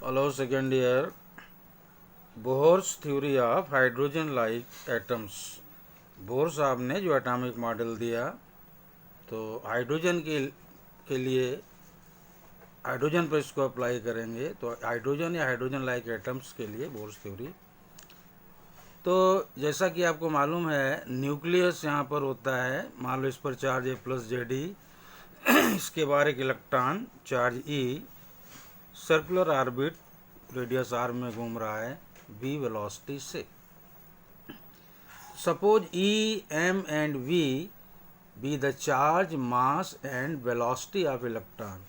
Hello, second year. Bohr's theory of hydrogen like atoms. Bohr साहब ने जो atomic model दिया, तो हाइड्रोजन के लिए हाइड्रोजन पर इसको अप्लाई करेंगे तो हाइड्रोजन या हाइड्रोजन लाइक एटम्स के लिए बोहर्स थ्योरी। तो जैसा कि आपको मालूम है, न्यूक्लियस यहाँ पर होता है, मान लो इस पर चार्ज है प्लस जेडी, इसके बाहर एक electron charge E circular orbit radius R में घूम रहा है v वेलोसिटी से। Suppose E, M and V be the charge, mass and velocity of electron.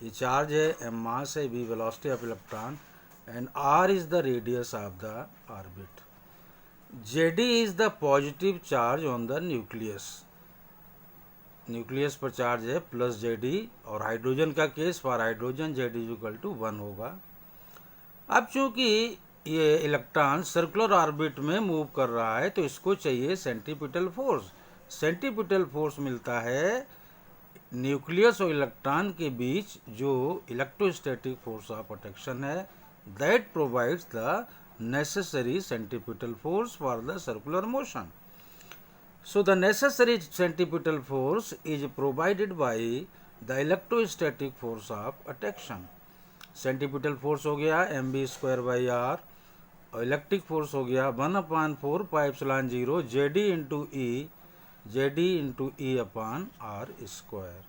ये चार्ज है, m मास है, v velocity of electron and r is the radius of the orbit. Jd is the positive charge on the nucleus. Nucleus पर charge है plus Z E, और hydrogen का case for hydrogen Z is equal to 1 होगा। अब चूंकि ये electron circular orbit में move कर रहा है तो इसको चाहिए सेंट्रीपिटल फोर्स। सेंट्रीपिटल फोर्स मिलता है न्यूक्लियस और इलेक्ट्रॉन के बीच, जो इलेक्ट्रोस्टैटिक फोर्स ऑफ अट्रैक्शन है, that provides the necessary centripetal force for the circular motion. So the necessary centripetal force is provided by the electrostatic force of attraction. Centripetal force हो गया mv square by r, और electric force हो गया 1/4πε0 Z e into e upon r square.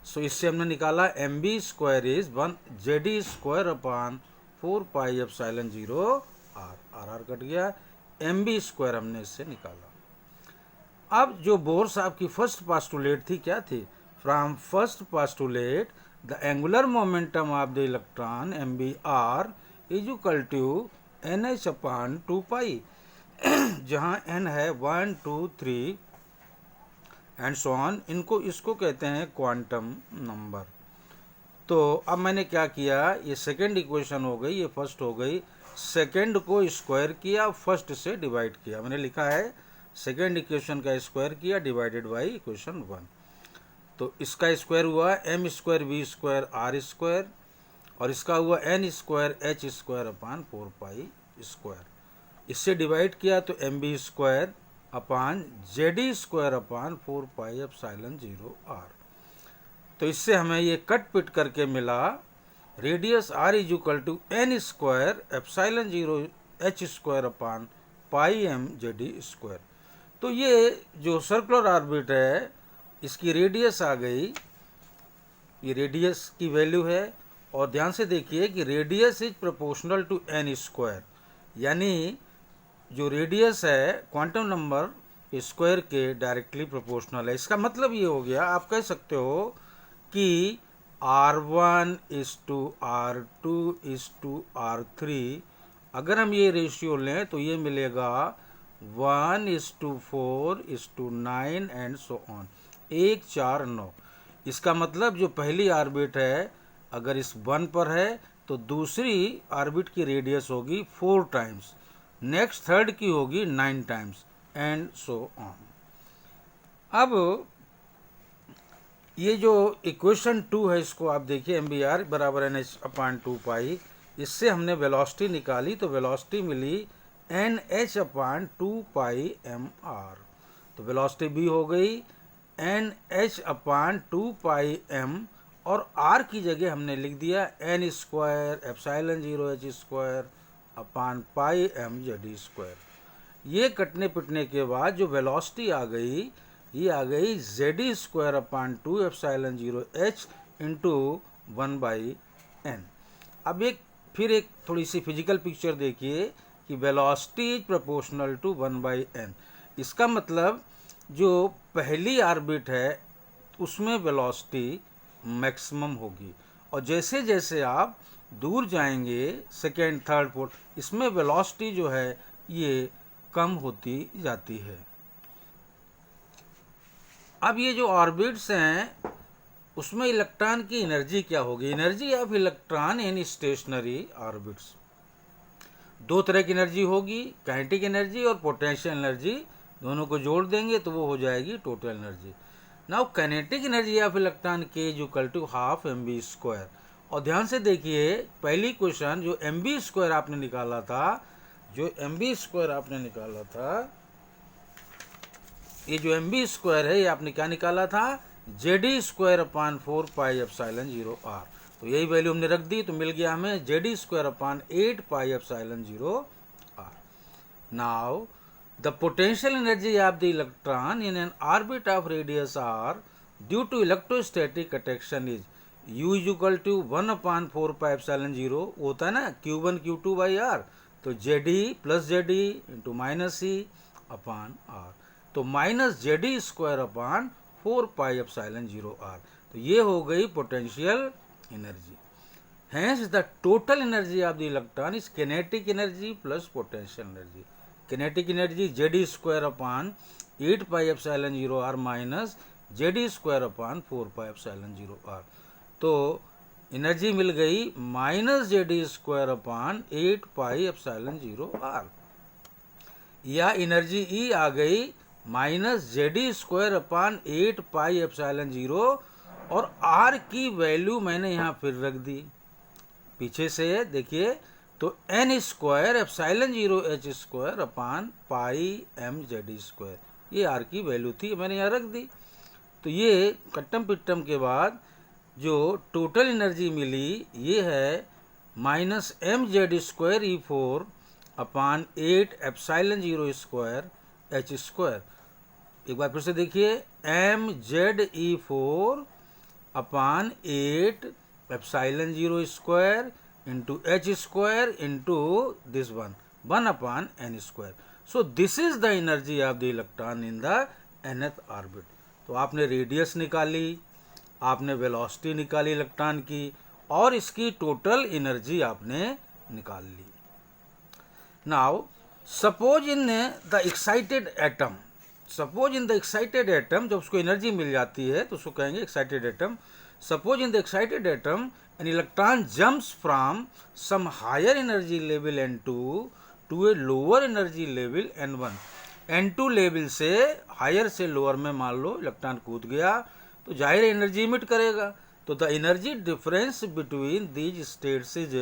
So इससे हमने निकाला mv square is 1 Z e square upon 4πε0 r cut गया, mv square हमने इससे निकाला। अब जो बोहर साहब की फर्स्ट पास्टुलेट थी, क्या थी? From first postulate the angular momentum of the electron m v r is equal to n h upon 2π, जहाँ n है 1 2 3 एंड सो ऑन, इसको कहते हैं क्वांटम नंबर। तो अब मैंने क्या किया, ये सेकेंड इक्वेशन हो गई, ये फर्स्ट हो गई, सेकेंड को स्क्वायर किया, फर्स्ट से डिवाइड किया। मैंने लिखा है सेकेंड इक्वेशन का स्क्वायर किया डिवाइडेड बाई इक्वेशन 1, तो इसका स्क्वायर हुआ m square v square r square, और इसका हुआ n square h square upon 4π square. इससे डिवाइड किया तो mb square upon Z e square upon 4πε0 r। तो इससे हमें ये कट पिट करके मिला radius r is equal to n square ε0 h square upon πm Z e square. तो ये जो सर्कुलर ऑर्बिट है, इसकी रेडियस आ गई, ये रेडियस की वैल्यू है, और ध्यान से देखिए कि radius is proportional to N square, यानी जो रेडियस है क्वांटम नंबर स्क्वायर के डायरेक्टली प्रोपोर्शनल है। इसका मतलब ये हो गया, आप कह सकते हो कि R1 is to R2 is to R3, अगर हम ये रेशियो लें तो ये मिलेगा 1:4:9 एंड सो ऑन, 1 4 9। इसका मतलब जो पहली ऑर्बिट है अगर इस 1 पर है तो दूसरी ऑर्बिट की रेडियस होगी 4 टाइम्स, नेक्स्ट थर्ड की होगी 9 टाइम्स एंड सो ऑन। अब ये जो इक्वेशन 2 है, इसको आप देखिए एम बी आर बराबर एन एच अपॉन 2π, इससे हमने वेलोसिटी निकाली तो वेलोसिटी मिली एन एच अपॉन 2πm/r। तो वेलोसिटी भी हो गई एन एच अपॉन 2πm, और r की जगह हमने लिख दिया n square ε0 h square upon πm Z e square. ये कटने पिटने के बाद जो वेलोसिटी आ गई, ये आ गई Z e square upon 2ε0 h into 1/n। अब फिर एक थोड़ी सी फिजिकल पिक्चर देखिए कि velocity is proportional to 1/n। इसका मतलब जो पहली ऑर्बिट है उसमें वेलोसिटी मैक्सिमम होगी, और जैसे जैसे आप दूर जाएंगे सेकेंड थर्ड फोर्थ, इसमें वेलोसिटी जो है ये कम होती जाती है। अब ये जो ऑर्बिट्स हैं उसमें इलेक्ट्रॉन की एनर्जी क्या होगी? Energy of electron in stationary orbits, दो तरह की एनर्जी होगी, काइनेटिक एनर्जी और पोटेंशियल एनर्जी, दोनों को जोड़ देंगे तो वो हो जाएगी total energy. Now kinetic energy of electron K is equal to half mv square, और ध्यान से देखिए पहली क्वेश्चन जो एम बी स्क्वायर आपने निकाला था, जो एम बी स्क्वायर आपने निकाला था, ये जो एम बी स्क्वायर है ये आपने क्या निकाला था, जेडी स्क्वायर अपान 4πε0r। तो यही वैल्यू हमने रख दी तो मिल गया हमें Z e square upon 8πε0r। Now the potential energy of the electron in an orbit of radius r due to electrostatic attraction is U is equal to 1/4πε0 होता है ना, Q1 Q2 बाई आर। तो Z e plus Z e into minus e upon r, तो minus Z e square upon 4πε0r। तो ये हो गई potential energy. Hence the total energy of the electron is kinetic energy plus potential energy. Kinetic energy Jd square upon 8πε0r minus Jd square upon 4πε0r। तो energy मिल गई minus Z e square upon 8πε0r, या energy E आ गई minus Z e square upon 8πε0, और are की value मैंने यहाँ फिर रख दी पीछे से देखिए, तो n square ε0 h square upon pi m Z e square, ये आर की वैल्यू थी मैंने यहाँ रख दी। तो ये कट्टम पिट्टम के बाद जो टोटल एनर्जी मिली ये है minus m Z square E4 upon 8ε0 square h square. एक बार फिर से देखिए, m Z E4 upon 8ε0 square into h square into this one upon n square. So this is the energy of the electron in the nth orbit. तो आपने radius निकाली, आपने velocity निकाली इलेक्ट्रॉन की, और इसकी टोटल एनर्जी आपने निकाल ली। Now suppose in the excited atom, suppose in the excited atom, जब उसको एनर्जी मिल जाती है तो उसको कहेंगे excited atom. Suppose in the excited atom an electron jumps from some higher energy level n2 to a lower energy level n1। n2 level से higher से लोअर में मान लो इलेक्ट्रॉन कूद गया तो जाहिर एनर्जी इमिट करेगा। तो the energy difference between these states is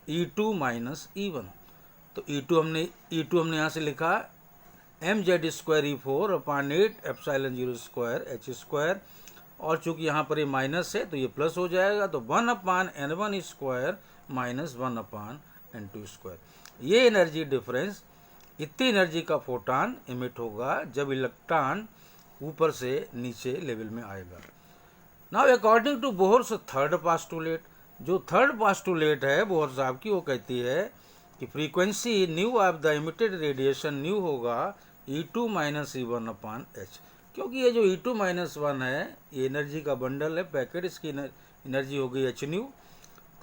E2 minus E1। तो E2 हमने यहाँ से लिखा m Z square E4 upon 8ε0 square h square, और चूंकि यहाँ पर ये माइनस है तो ये प्लस हो जाएगा, तो 1/n1 square minus 1/n2 square. ये एनर्जी डिफरेंस, इतनी एनर्जी का फोटॉन इमिट होगा जब इलेक्ट्रॉन ऊपर से नीचे लेवल में आएगा। Now according to Bohr's third postulate, जो थर्ड पास्टुलेट है बोहर साहब की, वो कहती है कि frequency nu of the emitted radiation nu होगा E2 minus E1 upon H. क्योंकि ये जो E2 माइनस 1 है ये एनर्जी का बंडल है, पैकेट, इसकी एनर्जी हो गई एच न्यू।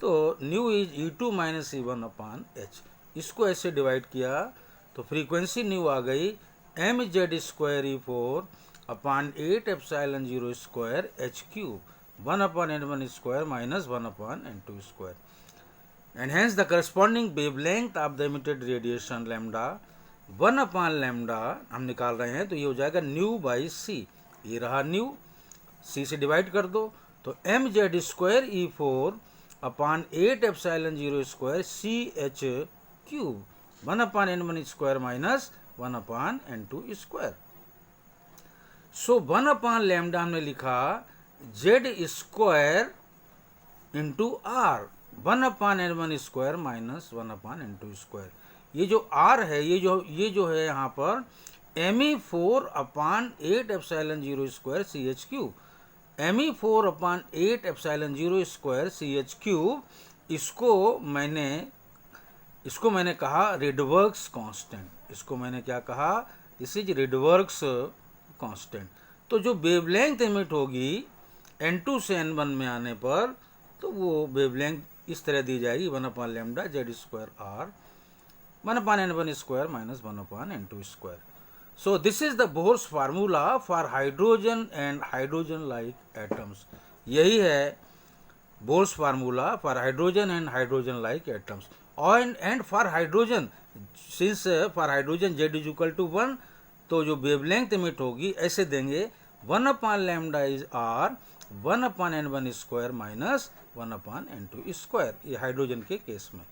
तो nu is E2 minus E1 upon h. इसको ऐसे डिवाइड किया तो फ्रीक्वेंसी न्यू आ गई m Z square E4 upon 8ε0 square h cube 1/n1 square minus 1/n2 square. And hence the corresponding wavelength of the emitted radiation lambda 1/λ हम निकाल रहे हैं, तो ये हो जाएगा न्यू बाई सी। ये रहा न्यू, सी से डिवाइड कर दो तो m Z square E4 upon 8ε0 square c h cube 1/n1 square minus 1/n2 square. So 1/λ हमने लिखा Z square into R 1/n1 square minus 1/n2 square. ये जो आर है ये जो है यहाँ पर Me4 upon 8ε0 square c h cube, Me4 upon 8ε0 square c h cube, इसको मैंने कहा रेडवर्क्स कांस्टेंट। इसको मैंने क्या कहा, दिस इज रेडवर्क्स कांस्टेंट। तो जो वेवलेंथ इमिट होगी n2 से n1 में आने पर, तो वो वेवलेंथ इस तरह दी जाएगी 1/λ Z square R 1/n1 square minus 1/n2 square. So this is the Bohr's formula for hydrogen and hydrogen like atoms. यही है Bohr's formula for hydrogen and hydrogen like atoms. And for hydrogen, since for hydrogen Z is equal to 1, तो जो wavelength emit होगी ऐसे देंगे 1/λ is R 1/n1 square minus 1/n2 square, ये hydrogen के case में।